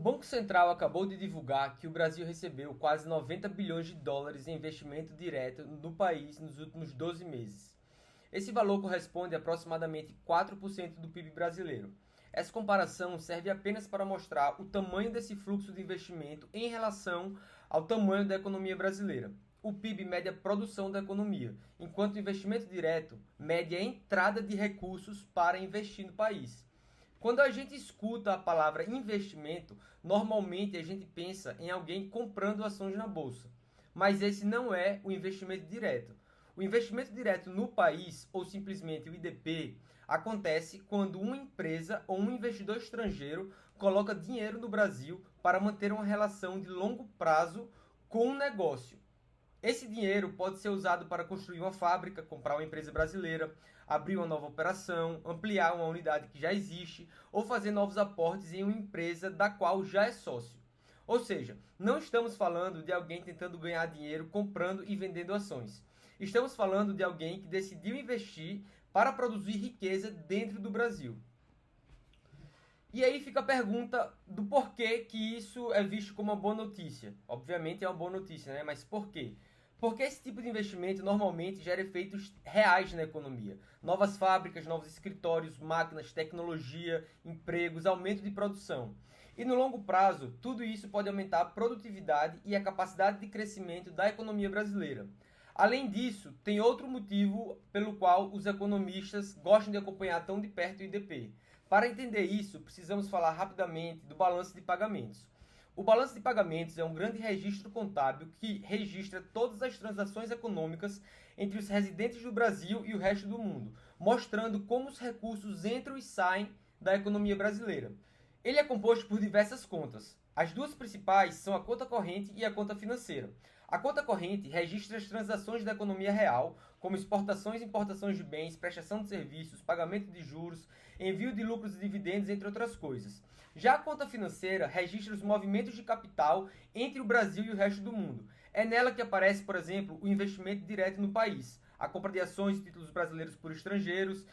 Banco Central acabou de divulgar que o Brasil recebeu quase 90 bilhões de dólares em investimento direto no país nos últimos 12 meses. Esse valor corresponde a aproximadamente 4% do PIB brasileiro. Essa comparação serve apenas para mostrar o tamanho desse fluxo de investimento em relação ao tamanho da economia brasileira. O PIB mede a produção da economia, enquanto o investimento direto mede a entrada de recursos para investir no país. Quando a gente escuta a palavra investimento, normalmente a gente pensa em alguém comprando ações na bolsa. Mas esse não é o investimento direto. O investimento direto no país, ou simplesmente o IDP, acontece quando uma empresa ou um investidor estrangeiro coloca dinheiro no Brasil para manter uma relação de longo prazo com um negócio. Esse dinheiro pode ser usado para construir uma fábrica, comprar uma empresa brasileira, abrir uma nova operação, ampliar uma unidade que já existe ou fazer novos aportes em uma empresa da qual já é sócio. Ou seja, não estamos falando de alguém tentando ganhar dinheiro comprando e vendendo ações. Estamos falando de alguém que decidiu investir para produzir riqueza dentro do Brasil. E aí fica a pergunta do porquê que isso é visto como uma boa notícia. Obviamente é uma boa notícia, né? Mas por quê? Porque esse tipo de investimento normalmente gera efeitos reais na economia. Novas fábricas, novos escritórios, máquinas, tecnologia, empregos, aumento de produção. E no longo prazo, tudo isso pode aumentar a produtividade e a capacidade de crescimento da economia brasileira. Além disso, tem outro motivo pelo qual os economistas gostam de acompanhar tão de perto o IDP. Para entender isso, precisamos falar rapidamente do balanço de pagamentos. O balanço de pagamentos é um grande registro contábil que registra todas as transações econômicas entre os residentes do Brasil e o resto do mundo, mostrando como os recursos entram e saem da economia brasileira. Ele é composto por diversas contas. As duas principais são a conta corrente e a conta financeira. A conta corrente registra as transações da economia real, como exportações e importações de bens, prestação de serviços, pagamento de juros, envio de lucros e dividendos, entre outras coisas. Já a conta financeira registra os movimentos de capital entre o Brasil e o resto do mundo. É nela que aparece, por exemplo, o investimento direto no país, a compra de ações e títulos brasileiros por estrangeiros,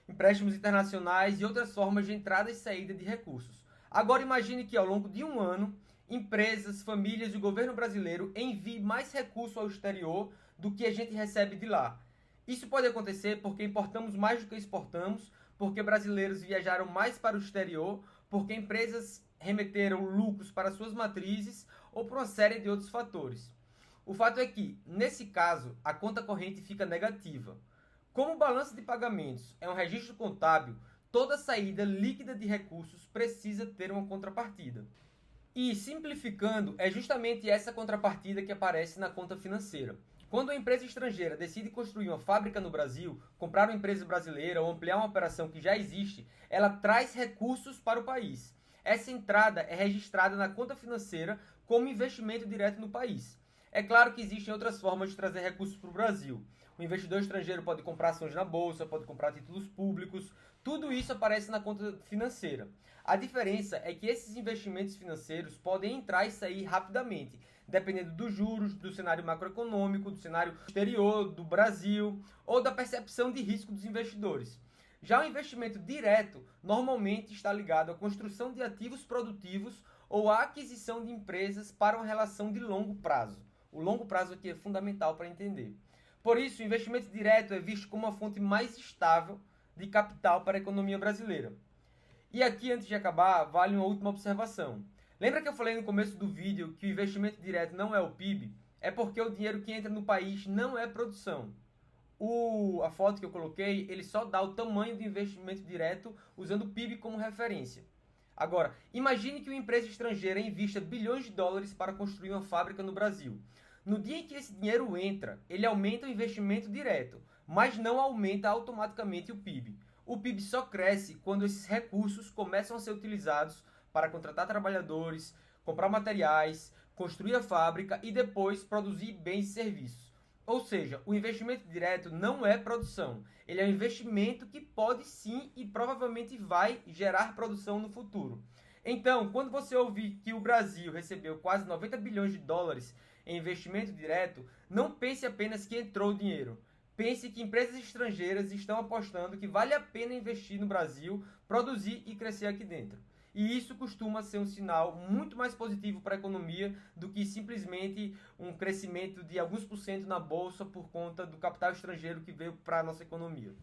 empréstimos internacionais e outras formas de entrada e saída de recursos. Agora imagine que ao longo de um ano, empresas, famílias e o governo brasileiro enviem mais recursos ao exterior do que a gente recebe de lá. Isso pode acontecer porque importamos mais do que exportamos, porque brasileiros viajaram mais para o exterior, porque empresas remeteram lucros para suas matrizes ou por uma série de outros fatores. O fato é que, nesse caso, a conta corrente fica negativa. Como o balanço de pagamentos é um registro contábil, toda saída líquida de recursos precisa ter uma contrapartida. E, simplificando, é justamente essa contrapartida que aparece na conta financeira. Quando uma empresa estrangeira decide construir uma fábrica no Brasil, comprar uma empresa brasileira ou ampliar uma operação que já existe, ela traz recursos para o país. Essa entrada é registrada na conta financeira como investimento direto no país. É claro que existem outras formas de trazer recursos para o Brasil. O investidor estrangeiro pode comprar ações na bolsa, pode comprar títulos públicos, tudo isso aparece na conta financeira. A diferença é que esses investimentos financeiros podem entrar e sair rapidamente, dependendo dos juros, do cenário macroeconômico, do cenário exterior, do Brasil ou da percepção de risco dos investidores. Já o investimento direto normalmente está ligado à construção de ativos produtivos ou à aquisição de empresas para uma relação de longo prazo. O longo prazo aqui é fundamental para entender. Por isso, o investimento direto é visto como uma fonte mais estável de capital para a economia brasileira. E aqui, antes de acabar, vale uma última observação. Lembra que eu falei no começo do vídeo que o investimento direto não é o PIB? É porque o dinheiro que entra no país não é produção. A foto que eu coloquei, ele só dá o tamanho do investimento direto usando o PIB como referência. Agora, imagine que uma empresa estrangeira invista bilhões de dólares para construir uma fábrica no Brasil. No dia em que esse dinheiro entra, ele aumenta o investimento direto, mas não aumenta automaticamente o PIB. O PIB só cresce quando esses recursos começam a ser utilizados para contratar trabalhadores, comprar materiais, construir a fábrica e depois produzir bens e serviços. Ou seja, o investimento direto não é produção. Ele é um investimento que pode sim e provavelmente vai gerar produção no futuro. Então, quando você ouvir que o Brasil recebeu quase 90 bilhões de dólares em investimento direto, não pense apenas que entrou dinheiro. Pense que empresas estrangeiras estão apostando que vale a pena investir no Brasil, produzir e crescer aqui dentro. E isso costuma ser um sinal muito mais positivo para a economia do que simplesmente um crescimento de alguns por cento na bolsa por conta do capital estrangeiro que veio para a nossa economia.